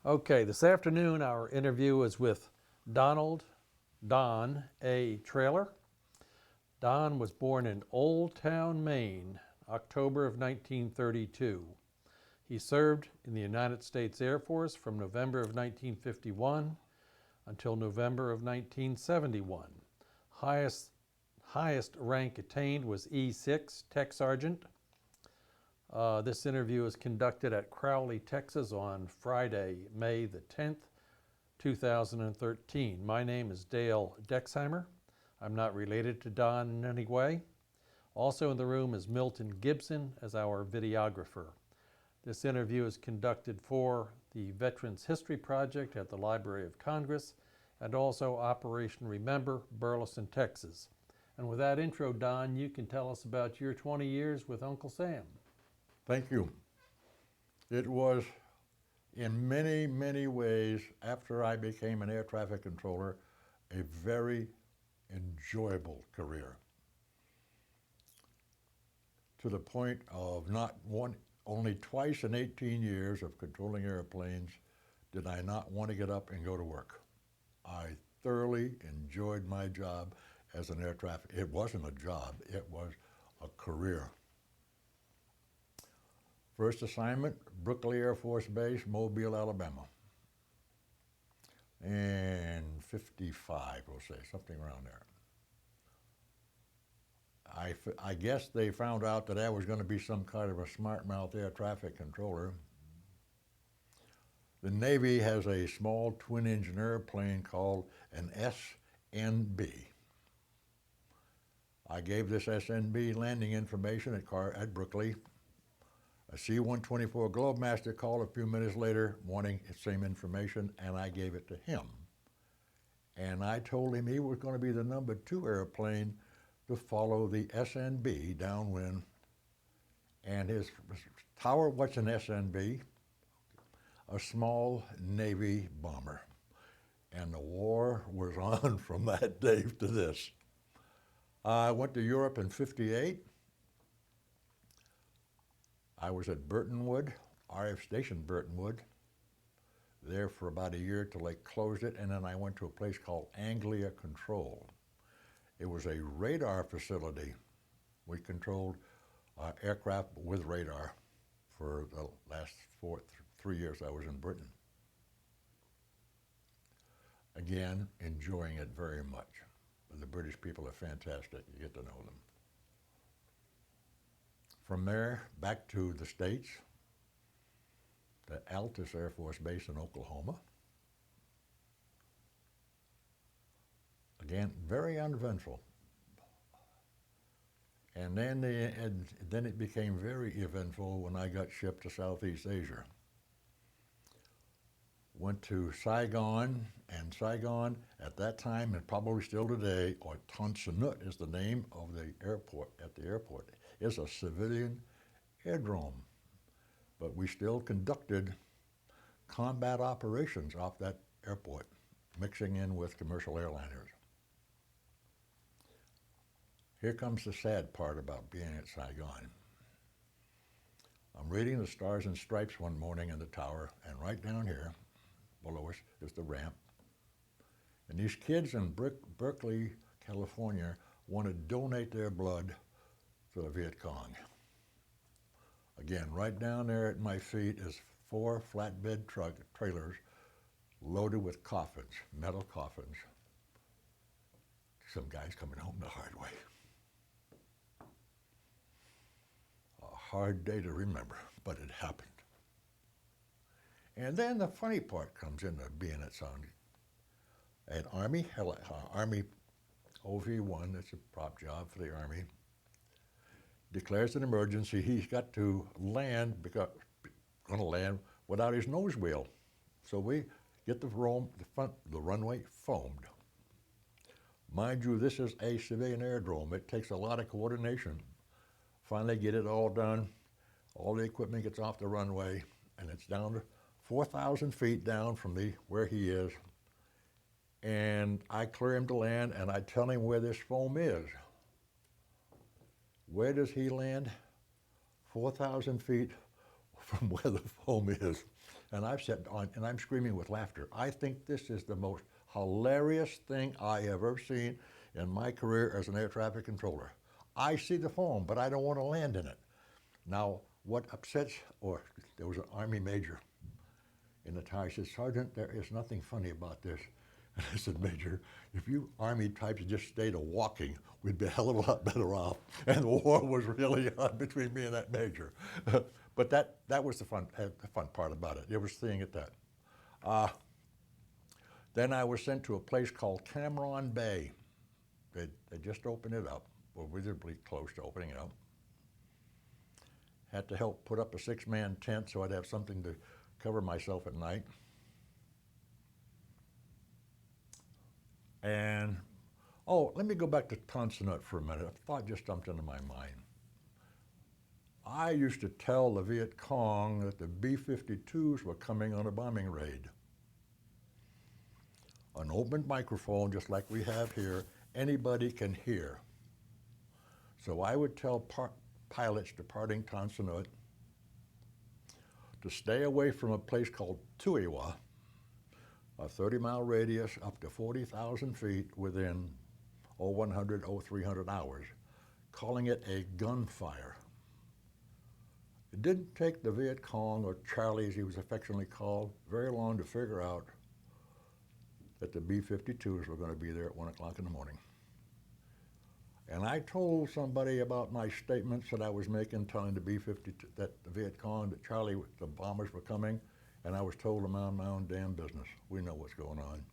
Okay, this afternoon our interview is with Don A. Traylor. Don was born in Old Town, Maine, October of 1932. He served in the United States Air Force from November of 1951 until November of 1971. Highest rank attained was E6, Tech Sergeant. This interview is conducted at Crowley, Texas on Friday, May the 10th, 2013. My name is Dale Dexheimer. I'm not related to Don in any way. Also in the room is Milton Gibson as our videographer. This interview is conducted for the Veterans History Project at the Library of Congress and also Operation Remember, Burleson, Texas. And with that intro, Don, you can tell us about your 20 years with Uncle Sam. Thank you. It was in many, many ways, after I became an air traffic controller, a very enjoyable career. To the point of only twice in 18 years of controlling airplanes did I not want to get up and go to work. I thoroughly enjoyed my job as an air traffic. It wasn't a job, it was a career. First assignment, Brooklyn Air Force Base, Mobile, Alabama. And 55, we'll say, something around there. I guess they found out that I was going to be some kind of a smart mouth air traffic controller. The Navy has a small twin-engine airplane called an SNB. I gave this SNB landing information at Brooklyn. A C-124 Globemaster called a few minutes later wanting the same information, and I gave it to him. And I told him he was going to be the number 2 airplane to follow the SNB downwind. And his tower, what's an SNB? A small Navy bomber. And the war was on from that day to this. I went to Europe in 58. I was at Burtonwood, RF Station Burtonwood, there for about a year till they closed it, and then I went to a place called Anglia Control. It was a radar facility. We controlled aircraft with radar for the last 3 years I was in Britain. Again, enjoying it very much. The British people are fantastic. You get to know them. From there, back to the States, the Altus Air Force Base in Oklahoma. Again, very uneventful. And then it became very eventful when I got shipped to Southeast Asia. Went to Saigon, and Saigon at that time, and probably still today, or Ton Sanut is the name of the airport, is a civilian airdrome. But we still conducted combat operations off that airport, mixing in with commercial airliners. Here comes the sad part about being at Saigon. I'm reading the Stars and Stripes one morning in the tower, and right down here, below us is the ramp. And these kids in Berkeley, California, want to donate their blood to the Viet Cong. Again, right down there at my feet is 4 flatbed trailers loaded with coffins, metal coffins. Some guys coming home the hard way. A hard day to remember, but it happened. And then the funny part comes into being at Saudi. An Army OV-1, that's a prop job for the Army, declares an emergency. He's got to land, going to land without his nose wheel. So we get the runway foamed. Mind you, this is a civilian airdrome. It takes a lot of coordination. Finally get it all done. All the equipment gets off the runway, and it's down to 4,000 feet down from where he is. And I clear him to land, and I tell him where this foam is. Where does he land? 4,000 feet from where the foam is. And I've sat on, and I'm screaming with laughter. I think this is the most hilarious thing I have ever seen in my career as an air traffic controller. I see the foam, but I don't want to land in it. Now, what upsets, or there was an Army major in the tower. He said, Sergeant, there is nothing funny about this. And I said, Major, if you Army types just stayed a walking, we'd be a hell of a lot better off. And the war was really on between me and that major. But that was the fun part about it. It was seeing it that. Then I was sent to a place called Cameron Bay. They just opened it up, or visibly close to opening it up. Had to help put up a 6-man tent so I'd have something to cover myself at night. And, oh, let me go back to Tonsanut for a minute. A thought just jumped into my mind. I used to tell the Viet Cong that the B-52s were coming on a bombing raid. An open microphone, just like we have here, anybody can hear. So I would tell pilots departing Tonsanut to stay away from a place called Tuiwa, a 30-mile radius up to 40,000 feet within 100, 300 hours, calling it a gunfire. It didn't take the Viet Cong, or Charlie as he was affectionately called, very long to figure out that the B-52s were going to be there at 1 o'clock in the morning. And I told somebody about my statements that I was making, telling the B-52, that the Viet Cong, that Charlie, the bombers were coming, and I was told to mind my own damn business. We know what's going on.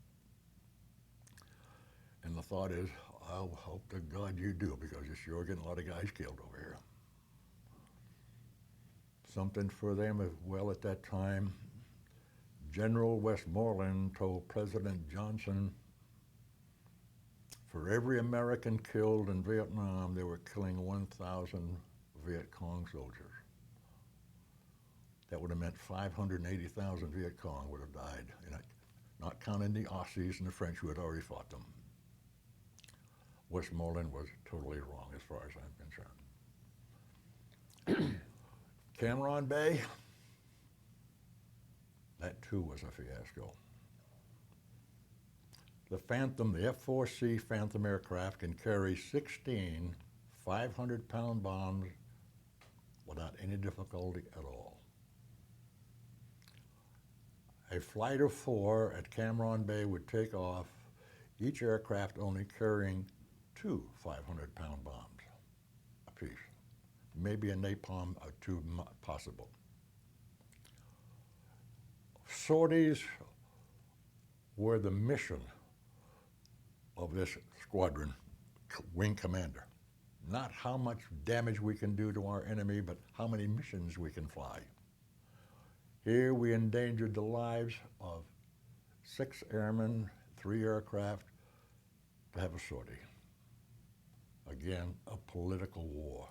And the thought is, I hope to God you do, because you're sure getting a lot of guys killed over here. Something for them as well at that time. General Westmoreland told President Johnson, for every American killed in Vietnam, they were killing 1,000 Viet Cong soldiers. That would have meant 580,000 Viet Cong would have died, not counting the Aussies and the French who had already fought them. Westmoreland was totally wrong as far as I'm concerned. Cameron Bay, that too was a fiasco. The Phantom, the F-4C Phantom aircraft can carry 16 500-pound bombs without any difficulty at all. A flight of 4 at Cameron Bay would take off, each aircraft only carrying 2 500-pound bombs apiece. Maybe a napalm or 2 possible. Sorties were the mission of this squadron wing commander. Not how much damage we can do to our enemy, but how many missions we can fly. Here we endangered the lives of 6 airmen, 3 aircraft to have a sortie. Again, a political war.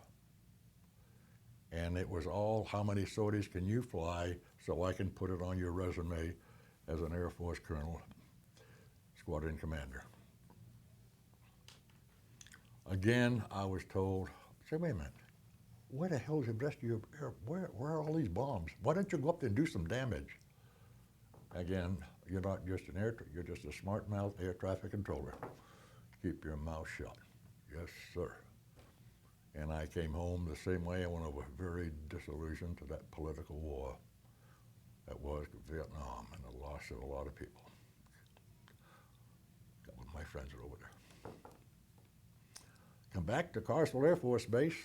And it was all, how many sorties can you fly so I can put it on your resume as an Air Force colonel, squadron commander. Again, I was told, say, wait a minute, where the hell is the rest of your air, where are all these bombs? Why don't you go up there and do some damage? Again, you're not just an you're just a smart-mouthed air traffic controller. Keep your mouth shut. Yes, sir. And I came home the same way. I went over very disillusioned to that political war that was Vietnam and the loss of a lot of people. A couple of my friends are over there. Come back to Carswell Air Force Base,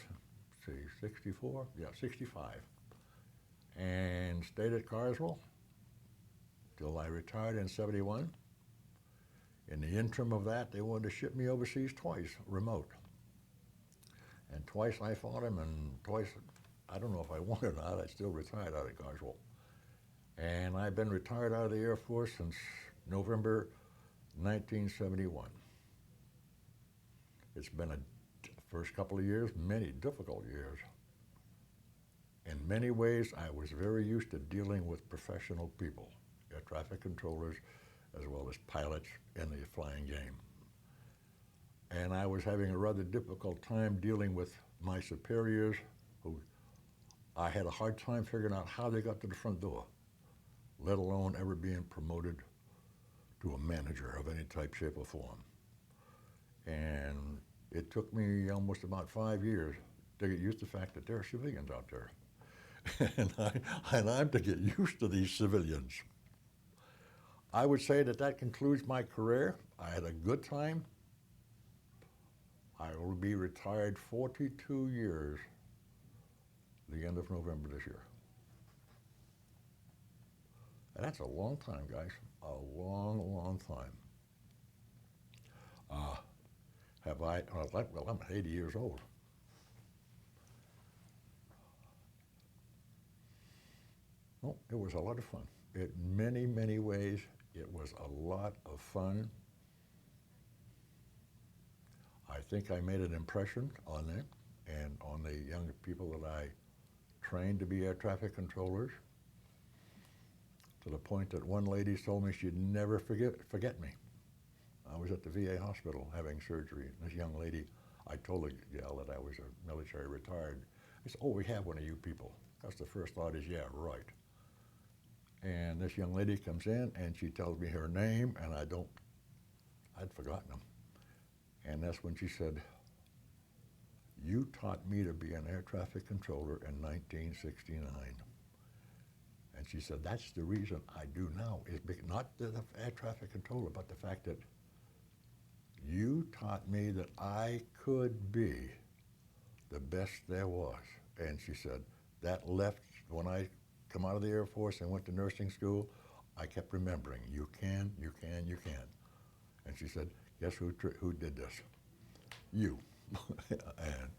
see, 64? Yeah, 65. And stayed at Carswell till I retired in 71. In the interim of that, they wanted to ship me overseas twice, remote. And twice I fought him, and twice, I don't know if I won or not, I still retired out of Carswell. And I've been retired out of the Air Force since November 1971. It's been a first couple of years, many difficult years. In many ways, I was very used to dealing with professional people, air traffic controllers, as well as pilots in the flying game. And I was having a rather difficult time dealing with my superiors, who I had a hard time figuring out how they got to the front door. let alone ever being promoted to a manager of any type, shape, or form. And it took me almost about 5 years to get used to the fact that there are civilians out there. and I'm to get used to these civilians. I would say that that concludes my career. I had a good time. I will be retired 42 years the end of November this year. And that's a long time, guys. A long, long time. Well, I'm 80 years old. Well, it was a lot of fun. In many, many ways, it was a lot of fun. I think I made an impression on them and on the young people that I trained to be air traffic controllers, to the point that one lady told me she'd never forget me. I was at the VA hospital having surgery. This young lady, I told the gal that I was a military retired. I said, oh, we have one of you people. That's the first thought is, yeah, right. And this young lady comes in and she tells me her name, and I'd forgotten them. And that's when she said, you taught me to be an air traffic controller in 1969. And she said, that's the reason I do now, is not the air traffic controller, but the fact that you taught me that I could be the best there was. And she said, that left, when I come out of the Air Force and went to nursing school, I kept remembering, you can, you can, you can. And she said, guess who did this? You. And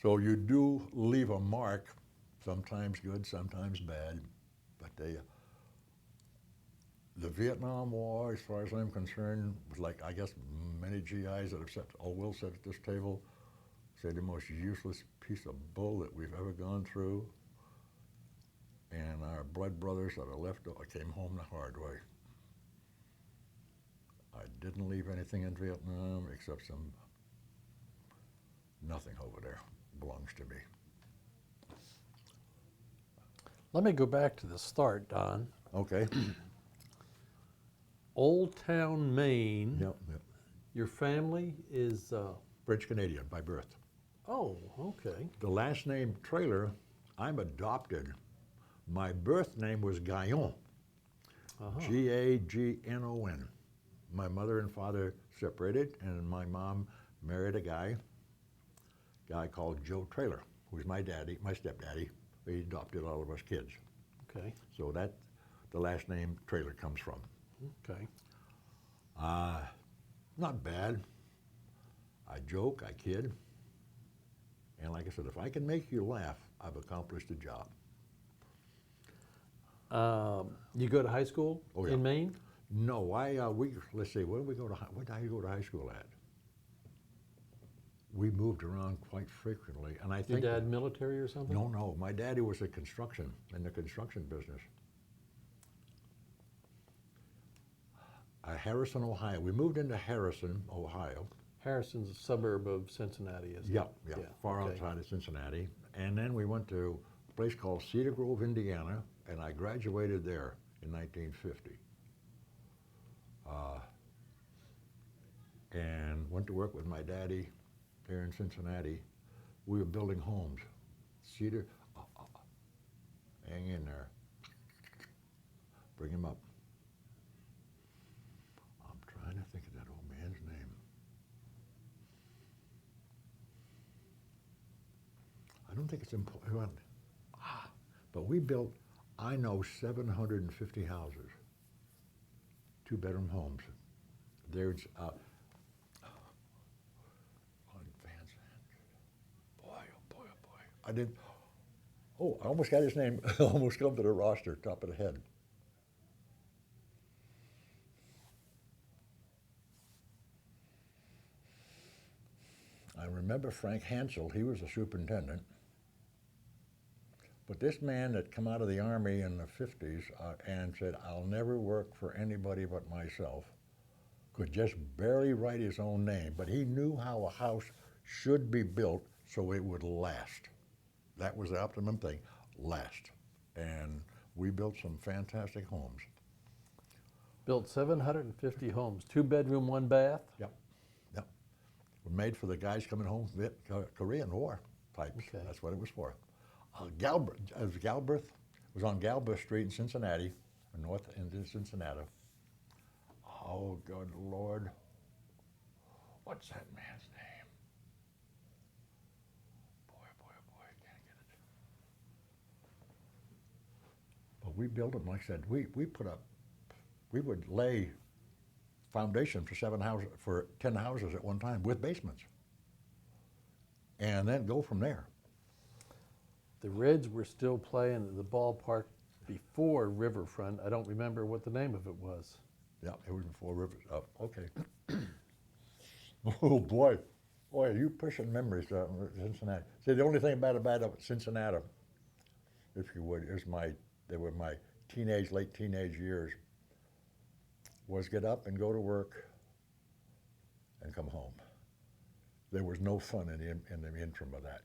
so you do leave a mark, sometimes good, sometimes bad, but the Vietnam War, as far as I'm concerned, was like, I guess, many GIs that have will sit at this table, say the most useless piece of bull that we've ever gone through. And our blood brothers that are left came home the hard way. I didn't leave anything in Vietnam except nothing over there belongs to me. Let me go back to the start, Don. Okay. Old Town, Maine. Yep. Your family is, French Canadian by birth. oh, okay. The last name Traylor, I'm adopted. My birth name was Gaillon, Gagnon. My mother and father separated, and my mom married a guy called Joe Traylor, who's my daddy, my stepdaddy. He adopted all of us kids. Okay. So that the last name Traylor comes from. Okay. Not bad. I joke, I kid. And like I said, if I can make you laugh, I've accomplished the job. You go to high school Oh, yeah. in Maine? No, let's see, where did I go to high school at? We moved around quite frequently, and I Your think dad military or something? no, my daddy was in the construction business. Harrison, Ohio. We moved into Harrison, Ohio. Harrison's a suburb of Cincinnati, isn't it? Yeah, far okay. outside of Cincinnati. And then we went to a place called Cedar Grove, Indiana, and I graduated there in 1950. And went to work with my daddy here in Cincinnati. We were building homes. Cedar, hang in there. Bring him up. I'm trying to think of that old man's name. I don't think it's important. But we built, I know, 750 houses, 2-bedroom homes. There's, I almost got his name, almost come to the roster, top of the head. I remember Frank Hansel, he was a superintendent. But this man that come out of the Army in the 50s and said, I'll never work for anybody but myself, could just barely write his own name, but he knew how a house should be built so it would last. That was the optimum thing, last. And We built some fantastic homes. Built 750 homes, 2-bedroom, 1 bath. Yep, yep. Were made for the guys coming home from the Korean War types. Okay. That's what it was for. Galbraith was on Galbraith Street in Cincinnati, north end of Cincinnati. Oh, good Lord. What's that man's name? Boy, I can't get it. But we built them, like I said, we would lay foundation for 10 houses at one time with basements. And then go from there. The Reds were still playing at the ballpark before Riverfront. I don't remember what the name of it was. Yeah, it was before Rivers. Oh, okay. Oh boy, are you pushing memories of Cincinnati? See, the only thing about Cincinnati, if you would, they were my late teenage years. Was get up and go to work and come home. There was no fun in the interim of that.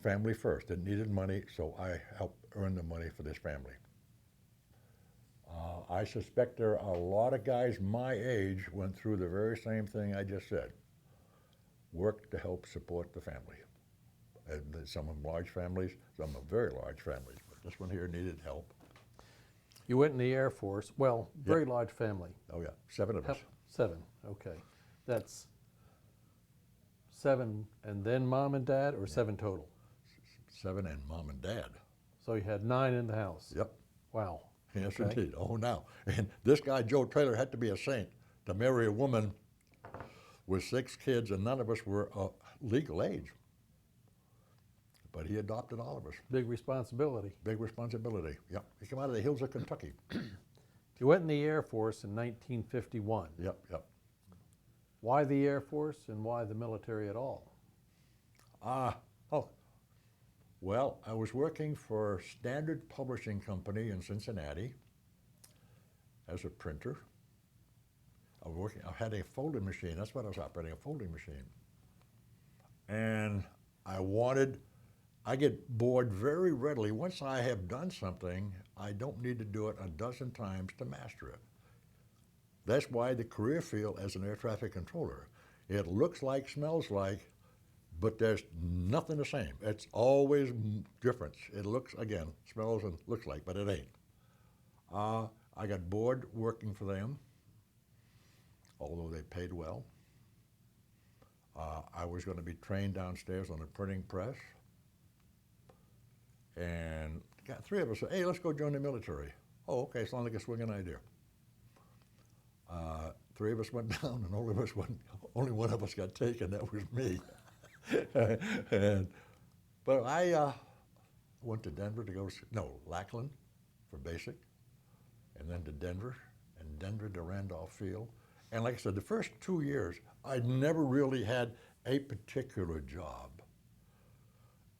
Family first. It needed money, so I helped earn the money for this family. I suspect there are a lot of guys my age went through the very same thing I just said. Worked to help support the family. And some of them large families, some of them very large families, but this one here needed help. You went in the Air Force. Well, very Yep. large family. Oh yeah, 7 of us. 7, okay. That's 7 and then mom and dad, or 7 total? 7 and mom and dad. So you had 9 in the house. Yep. Wow. Yes, Okay. indeed. Oh, now. And this guy, Joe Traylor, had to be a saint to marry a woman with 6 kids, and none of us were legal age. But he adopted all of us. Big responsibility. Big responsibility. Yep. He came out of the hills of Kentucky. You went in the Air Force in 1951. Yep. Why the Air Force and why the military at all? Well, I was working for Standard Publishing Company in Cincinnati as a printer. I had a folding machine. That's what I was operating, a folding machine. And I get bored very readily. Once I have done something, I don't need to do it a dozen times to master it. That's why the career field as an air traffic controller, it looks like, smells like, but there's nothing the same. It's always different. It looks, again, smells and looks like, but it ain't. I got bored working for them, although they paid well. I was going to be trained downstairs on a printing press. And got 3 of us said, hey, let's go join the military. Oh, okay, sounds like a swinging idea. 3 of us went down, and only one of us got taken. That was me. But I went to Denver Lackland for basic, and then to Denver, and Denver to Randolph Field. And like I said, the first 2 years, I never really had a particular job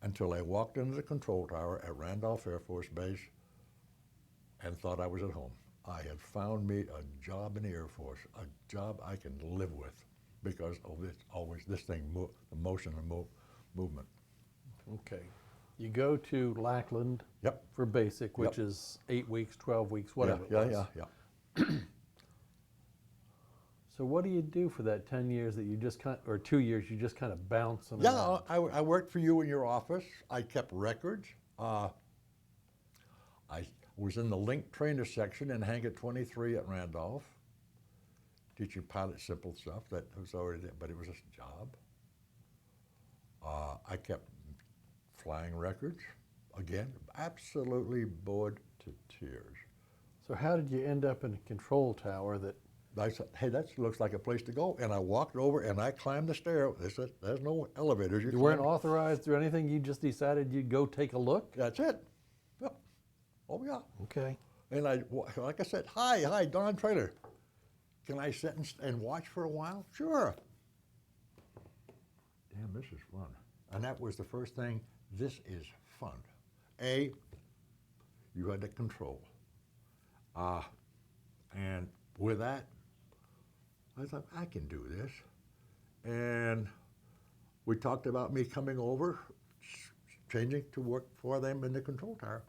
until I walked into the control tower at Randolph Air Force Base and thought I was at home. I had found me a job in the Air Force, a job I can live with because of this thing, the motion and movement. Okay. You go to Lackland Yep. for basic, which Yep. is 8 weeks, 12 weeks, whatever it was. Yeah. So what do you do for that 10 years that you just or 2 years you just kind of bounce them Yeah, around? I worked for you in your office. I kept records. I was in the link trainer section in Hangar 23 at Randolph, teaching pilots simple stuff that was already there, but it was a job. I kept flying records. Again, absolutely bored to tears. So how did you end up in a control tower that... I said, hey, that looks like a place to go. And I walked over and I climbed the stair. They said, there's no elevators. You weren't authorized or anything? You just decided you'd go take a look? That's it. Yep. Oh, yeah. Okay. And like I said, hi, Don Traylor. Can I sit and watch for a while? Sure. Damn, this is fun. And that was the first thing. This is fun. You had to control. And with that, I thought, I can do this. And we talked about me coming over, changing to work for them in the control tower.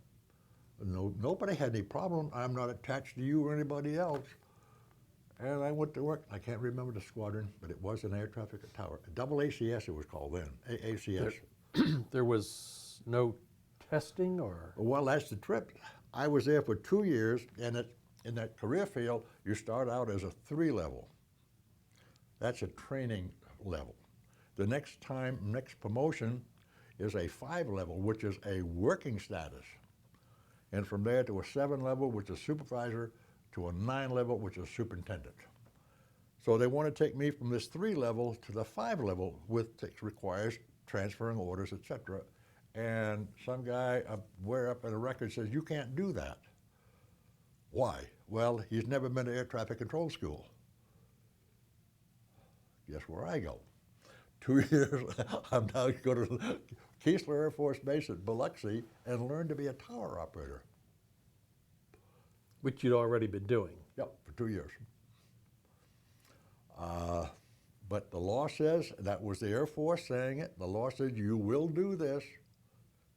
No, nobody had any problem. I'm not attached to you or anybody else. And I went to work. I can't remember the squadron, but it was an air traffic tower. Double ACS it was called then, ACS. There was no testing or? Well, that's the trip. I was there for 2 years, and in that career field, you start out as a 3 level. That's a training level. The next promotion is a 5 level, which is a working status. And from there to a 7 level, which is supervisor, to a 9 level, which is superintendent. So they want to take me from this 3 level to the 5 level, which requires transferring orders, etc. And some guy way up in a record says, you can't do that. Why? Well, he's never been to air traffic control school. Guess where I go? 2 years, I'm now going to Keesler Air Force Base at Biloxi and learn to be a tower operator. Which you'd already been doing. Yep, for 2 years. But the law says, that was the Air Force saying it, the law says you will do this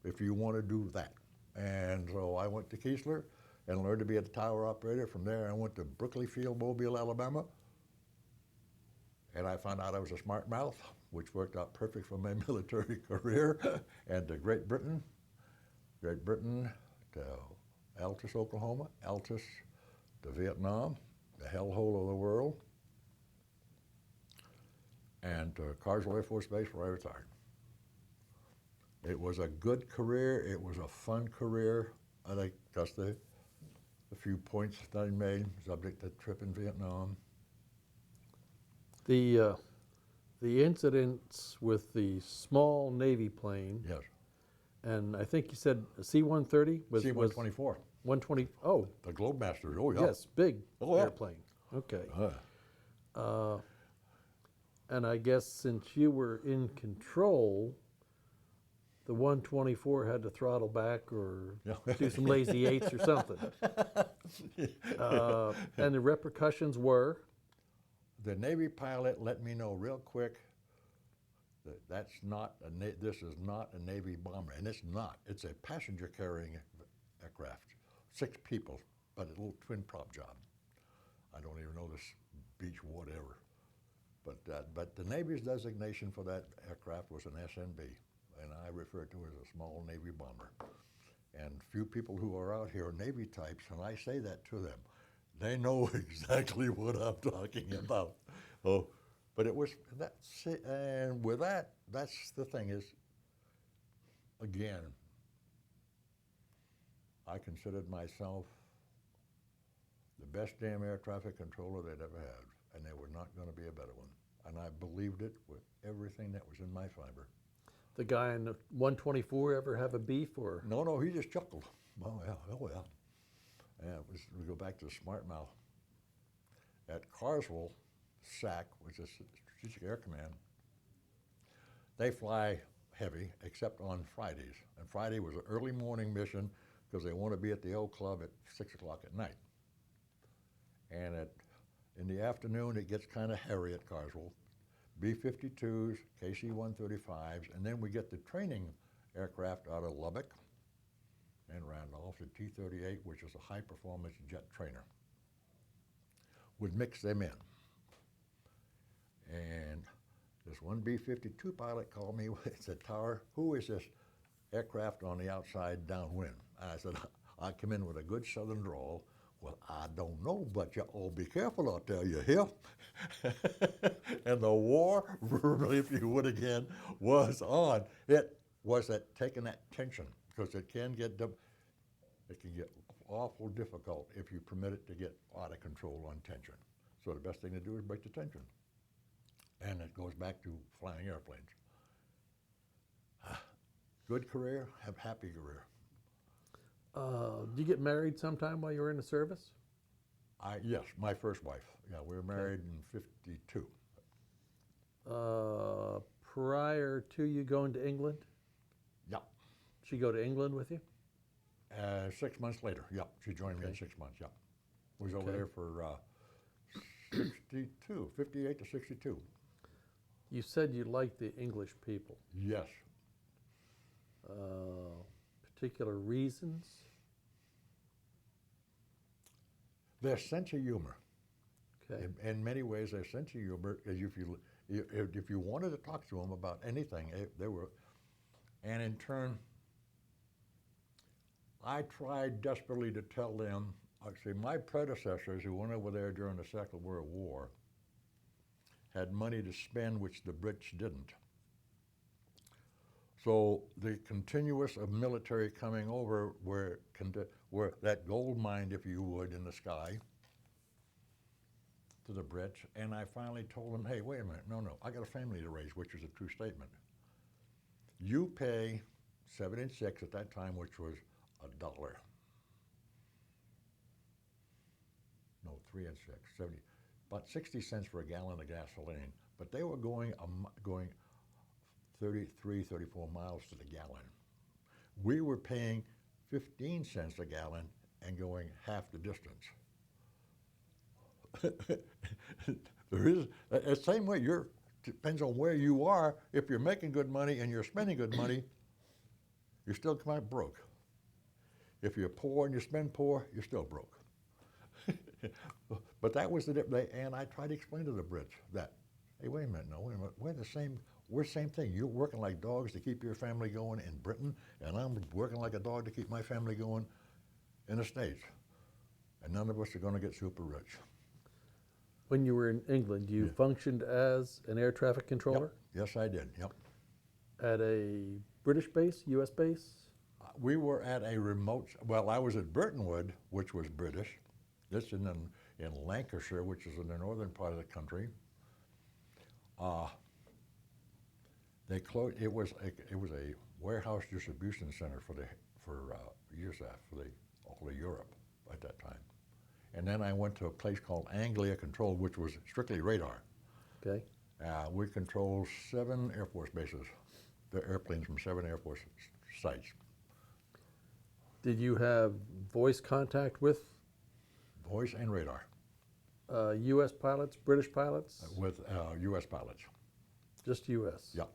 if you want to do that. And so I went to Keesler and learned to be a tower operator. From there I went to Brookley Field, Mobile, Alabama. And I found out I was a smart mouth, which worked out perfect for my military career. And to Great Britain to Altus, Oklahoma, Altus to Vietnam, the hellhole of the world, and to Carswell Air Force Base where I retired. It was a good career. It was a fun career. I think just the few points that I made, subject to trip in Vietnam. The incidents with the small Navy plane. Yes. And I think you said a C-130 was C-124. 120. Oh, The Globemaster. Oh yeah. yes, big Oh, yeah. airplane. Okay. And I guess since you were in control, the 124 had to throttle back or do some lazy eights or something. And the repercussions were? The Navy pilot let me know real quick that this is not a Navy bomber, and it's not. It's a passenger carrying aircraft, 6 people, but a little twin prop job. I don't even know this beach whatever. But the Navy's designation for that aircraft was an SNB, and I refer to it as a small Navy bomber. And few people who are out here are Navy types, and I say that to them. They know exactly what I'm talking about. Oh, but it was, that's it. And with that, that's the thing is, again, I considered myself the best damn air traffic controller they'd ever had, and there was not going to be a better one. And I believed it with everything that was in my fiber. The guy in the 124 ever have a beef or? No, he just chuckled. Oh yeah. And we go back to the smart mouth. At Carswell, SAC, which is Strategic Air Command, they fly heavy except on Fridays. And Friday was an early morning mission because they want to be at the old club at 6 o'clock at night. And in the afternoon, it gets kind of hairy at Carswell. B-52s, KC-135s, and then we get the training aircraft out of Lubbock and Randolph, the T-38, which is a high-performance jet trainer. Would mix them in. And this one B-52 pilot called me, he said, Tower, who is this aircraft on the outside downwind? And I said, I come in with a good southern drawl. Well, I don't know, but you all be careful, I'll tell you here. And the war, if you would again, was on. It was taking that tension, because it can get awful difficult if you permit it to get out of control on tension. So the best thing to do is break the tension. And it goes back to flying airplanes. Good career, have happy career. Did you get married sometime while you were in the service? Yes, my first wife. Yeah, we were married in '52. Prior to you going to England? Yeah. She go to England with you? 6 months later, yeah, she joined me in 6 months, yeah. Was over there for 58 to 62. You said you liked the English people. Yes. Particular reasons? Their sense of humor. Okay. In many ways, their sense of humor is if you wanted to talk to them about anything, they were. And in turn, I tried desperately to tell them. Actually, my predecessors who went over there during the Second World War had money to spend, which the Brits didn't. So the continuous of military coming over were that gold mine, if you would, in the sky to the Brits. And I finally told them, hey, wait a minute, no, I got a family to raise, which is a true statement. You pay 7 and 6 at that time, which was $1. No, 3 and 6, 70, about 60 cents for a gallon of gasoline. But they were going 33, 34 miles to the gallon. We were paying 15 cents a gallon and going half the distance. There is the same way. Depends on where you are. If you're making good money and you're spending good money, you still come out broke. If you're poor and you spend poor, you're still broke. But that was the difference. And I tried to explain to the Brits that, hey, wait a minute, we're the same. We're the same thing. You're working like dogs to keep your family going in Britain, and I'm working like a dog to keep my family going in the States. And none of us are going to get super rich. When you were in England, you functioned as an air traffic controller? Yep. Yes, I did. Yep. At a British base, U.S. base? We were at a remote. Well, I was at Burtonwood, which was British. This in Lancashire, which is in the northern part of the country. They closed. It was a warehouse distribution center for USAF for all of Europe at that time. And then I went to a place called Anglia Control, which was strictly radar. Okay. We controlled 7 Air Force bases, the airplanes from 7 Air Force sites. Did you have voice contact with Voice and radar. U.S. pilots, British pilots? With U.S. pilots. Just U.S.? Yeah.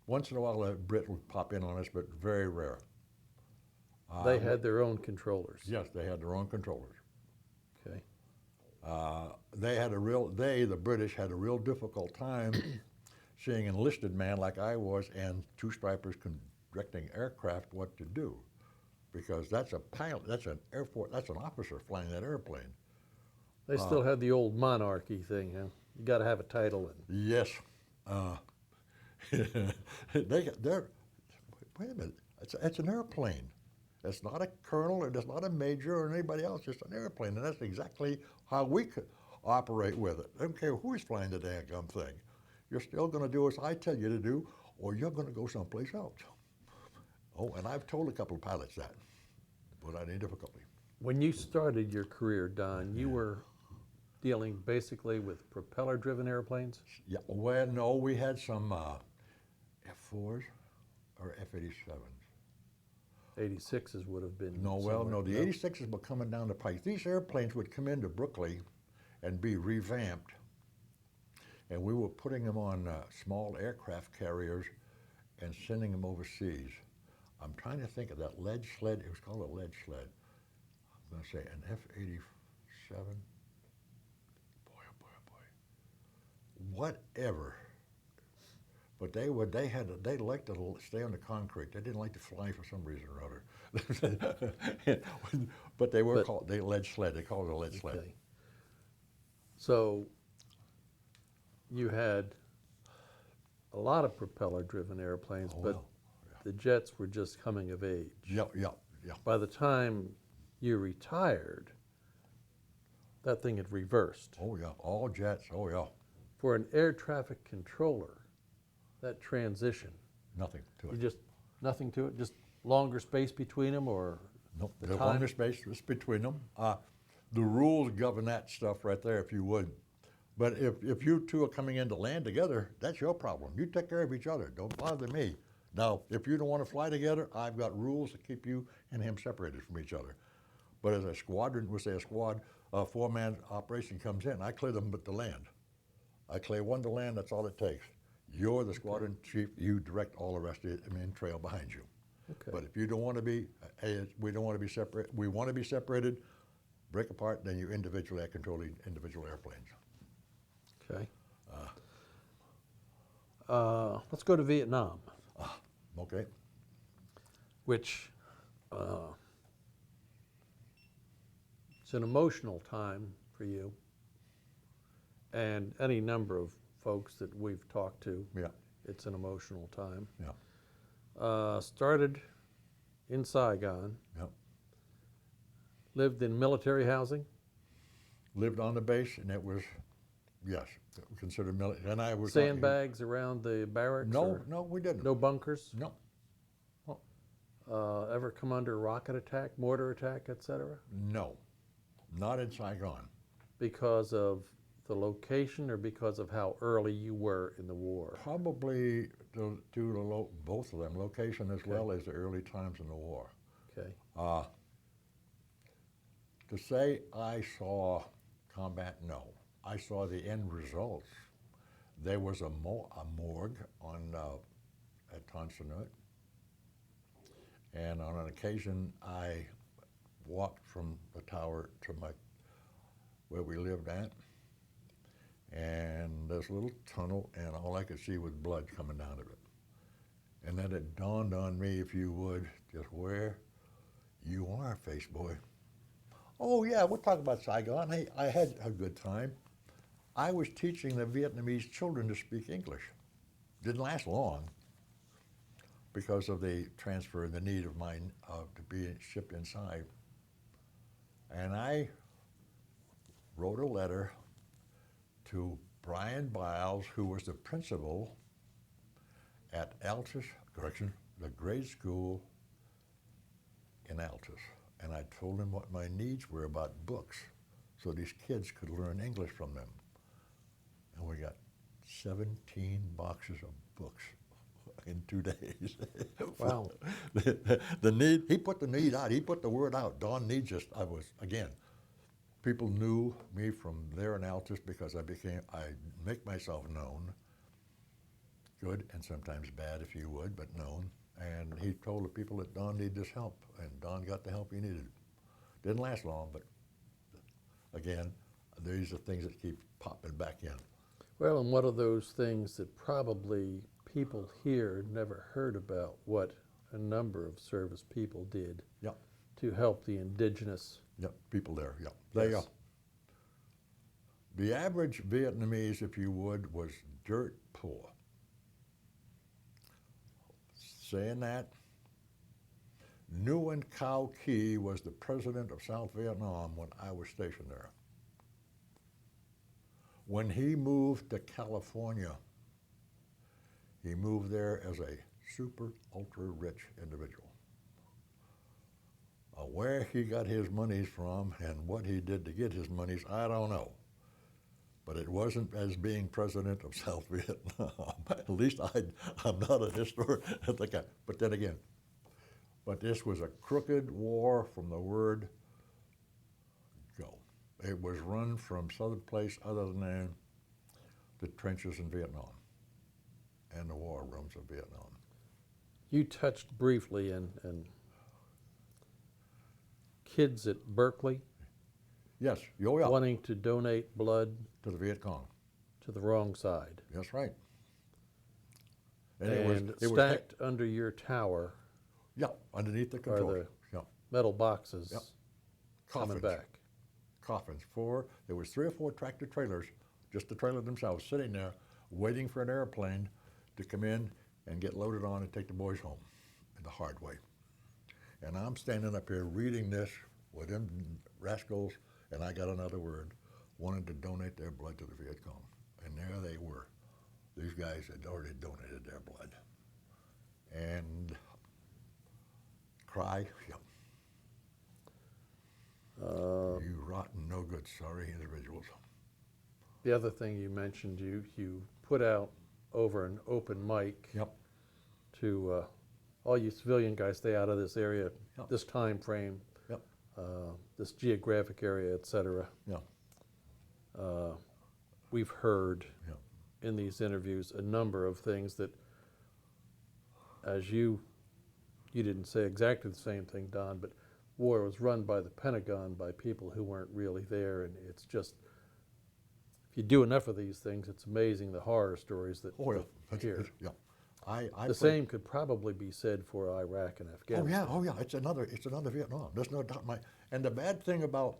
Once in a while a Brit would pop in on us, but very rare. They had their own controllers? Yes, they had their own controllers. Okay. The British had a real difficult time seeing an enlisted man like I was and 2 stripers directing aircraft what to do. Because that's a pilot, that's an officer flying that airplane. They still had the old monarchy thing, huh? You got to have a title. Yes. Wait a minute, it's an airplane. It's not a colonel, it's not a major or anybody else, it's an airplane. And that's exactly how we could operate with it. I don't care who's flying the daggum thing. You're still going to do as I tell you to do, or you're going to go someplace else. Oh, and I've told a couple of pilots that without any difficulty. When you started your career, Don, you were dealing basically with propeller-driven airplanes? Yeah, well, no, we had some F-4s or F-87s. 86s would have been. The 86s were coming down the pike. These airplanes would come into Brooklyn and be revamped, and we were putting them on small aircraft carriers and sending them overseas. I'm trying to think of that lead sled. It was called a lead sled. I'm going to say an F-87. Boy, oh boy, oh boy. Whatever. But they liked to stay on the concrete. They didn't like to fly for some reason or other. But they were called lead sled. They called it a lead sled. Okay. So you had a lot of propeller-driven airplanes, but the jets were just coming of age. Yeah. By the time you retired, that thing had reversed. Oh yeah, all jets. Oh yeah. For an air traffic controller, that transition. Nothing to it. Nothing to it. Just longer space between them, or nope. The longer space is between them. The rules govern that stuff right there, if you would. But if you two are coming in to land together, that's your problem. You take care of each other. Don't bother me. Now, if you don't want to fly together, I've got rules to keep you and him separated from each other. But as a squadron, we'll say a squad, a 4-man operation comes in, I clear them to land. I clear one to land, that's all it takes. You're the squadron chief, you direct all the rest of it, and trail behind you. Okay. But if you don't want to be, we don't want to be separate, we want to be separated, break apart, then you individually control the individual airplanes. Okay. Let's go to Vietnam, Okay. which it's an emotional time for you and any number of folks that we've talked to. Yeah. It's an emotional time. Yeah. Started in Saigon, Yeah. lived in military housing. Lived on the base, and it was, yes, considered military. And I was Sandbags around the barracks? No, or no, we didn't. no bunkers? No, Ever come under rocket attack, mortar attack, etc.? no, not in Saigon. Because of the location or because of how early you were in the war? Probably due to both of them, location as Okay. well as the early times in the war. Okay. To say I saw combat, no. I saw the end results. There was a morgue on at Tonsanut, and on an occasion I walked from the tower to where we lived at, and there's a little tunnel, and all I could see was blood coming out of it. And then it dawned on me, if you would, just where you are, face boy. Oh yeah, we'll talk about Saigon. Hey, I had a good time. I was teaching the Vietnamese children to speak English. Didn't last long because of the transfer and the need of mine to be shipped inside. And I wrote a letter to Brian Biles, who was the principal at Altus, the grade school in Altus. And I told him what my needs were about books so these kids could learn English from them. And we got 17 boxes of books in 2 days. Wow. The need, he put the need out, he put the word out. Don needs us. Again, people knew me from there in Altus because I make myself known, good and sometimes bad if you would, but known. And he told the people that Don needed this help, and Don got the help he needed. Didn't last long, but again, these are things that keep popping back in. Well, and what are those things that probably people here never heard about what a number of service people did Yep. to help the indigenous? Yep, people there, yep. They, Yes. the average Vietnamese, if you would, was dirt poor. Saying that, Nguyen Cao Ky was the president of South Vietnam when I was stationed there. When he moved to California, he moved there as a super ultra rich individual. Where he got his monies from and what he did to get his monies, I don't know. But it wasn't as being president of South Vietnam. At least I'm not a historian. But then again, but this was a crooked war from the word go. It was run from some place other than the trenches in Vietnam and the war rooms of Vietnam. You touched briefly and kids at Berkeley Yes, yo, yeah, wanting to donate blood to the Viet Cong. to the wrong side. That's right. And it was stacked under your tower yeah, underneath the control. the Yeah. metal boxes Yep. coming Coffins. back. Coffins. There was 3 or 4 tractor trailers, just the trailer themselves, sitting there waiting for an airplane to come in and get loaded on and take the boys home the hard way. And I'm standing up here reading this with them rascals, and I got another word, wanted to donate their blood to the Viet Cong. And there they were. These guys had already donated their blood. And cry, yeah. You rotten, no good, sorry individuals. The other thing you mentioned, you put out over an open mic Yep. to all you civilian guys, stay out of this area, Yep. this time frame, Yep. this geographic area, etc. Yeah. We've heard Yeah. in these interviews a number of things that, as you didn't say exactly the same thing, Don, but war was run by the Pentagon by people who weren't really there, and it's just, if you do enough of these things, it's amazing the horror stories that Oh, yeah. that hear. Yeah. I The played- same could probably be said for Iraq and Afghanistan. Oh yeah, it's another Vietnam. There's no doubt. And the bad thing about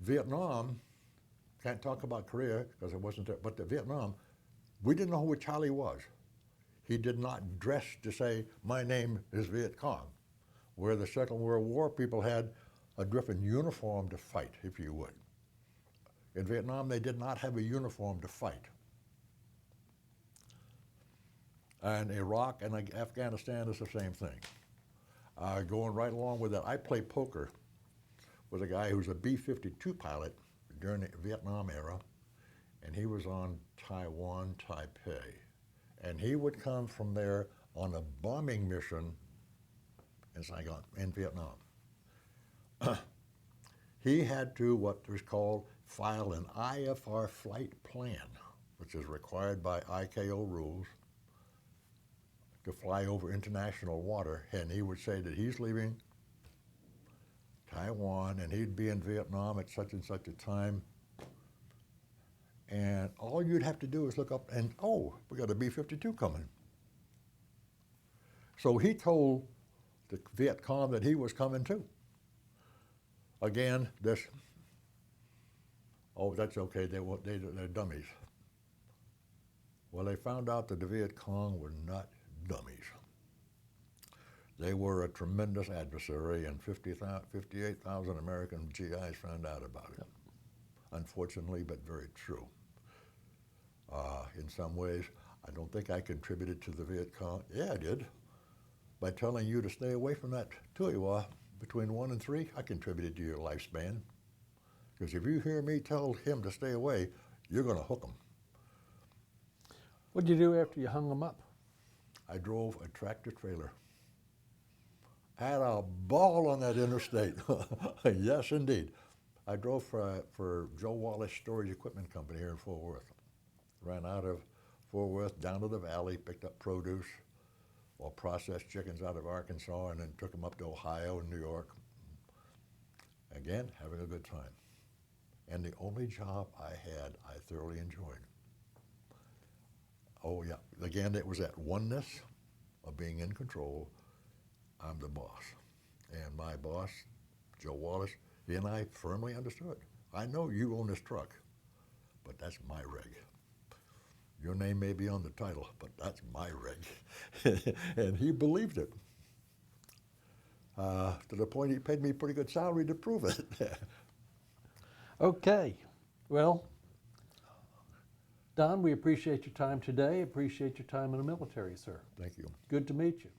Vietnam, can't talk about Korea because it wasn't there, but the Vietnam, we didn't know who Charlie was. He did not dress to say, my name is Viet Cong, where the Second World War people had a different uniform to fight, if you would. In Vietnam, they did not have a uniform to fight. And Iraq and Afghanistan is the same thing. Going right along with that, I play poker with a guy who was a B-52 pilot during the Vietnam era, and he was on Taiwan, Taipei. And he would come from there on a bombing mission in Saigon, in Vietnam. He had to, what was called, file an IFR flight plan, which is required by ICAO rules, to fly over international water, and he would say that he's leaving Taiwan and he'd be in Vietnam at such and such a time. And all you'd have to do is look up and, oh, we got a B-52 coming. So he told the Viet Cong that he was coming too. Again, this, oh, that's okay, they're dummies. Well, they found out that the Viet Cong were not dummies. They were a tremendous adversary, and 58,000 American GIs found out about it. Unfortunately, but very true. In some ways, I don't think I contributed to the Viet Cong. Yeah, I did. By telling you to stay away from that Tuiwa between 1 and 3, I contributed to your lifespan. Because if you hear me tell him to stay away, you're going to hook him. What did you do after you hung them up? I drove a tractor trailer. Had a ball on that interstate. Yes, indeed. I drove for Joe Wallace Storage Equipment Company here in Fort Worth. Ran out of Fort Worth down to the valley, picked up produce or processed chickens out of Arkansas, and then took them up to Ohio and New York. Again, having a good time. And the only job I had, I thoroughly enjoyed. Oh yeah, again, it was that oneness of being in control. I'm the boss. And my boss, Joe Wallace, he and I firmly understood. I know you own this truck, but that's my rig. Your name may be on the title, but that's my rig. And he believed it. To the point he paid me a pretty good salary to prove it. Okay, well, Don, we appreciate your time today. Appreciate your time in the military, sir. Thank you. Good to meet you.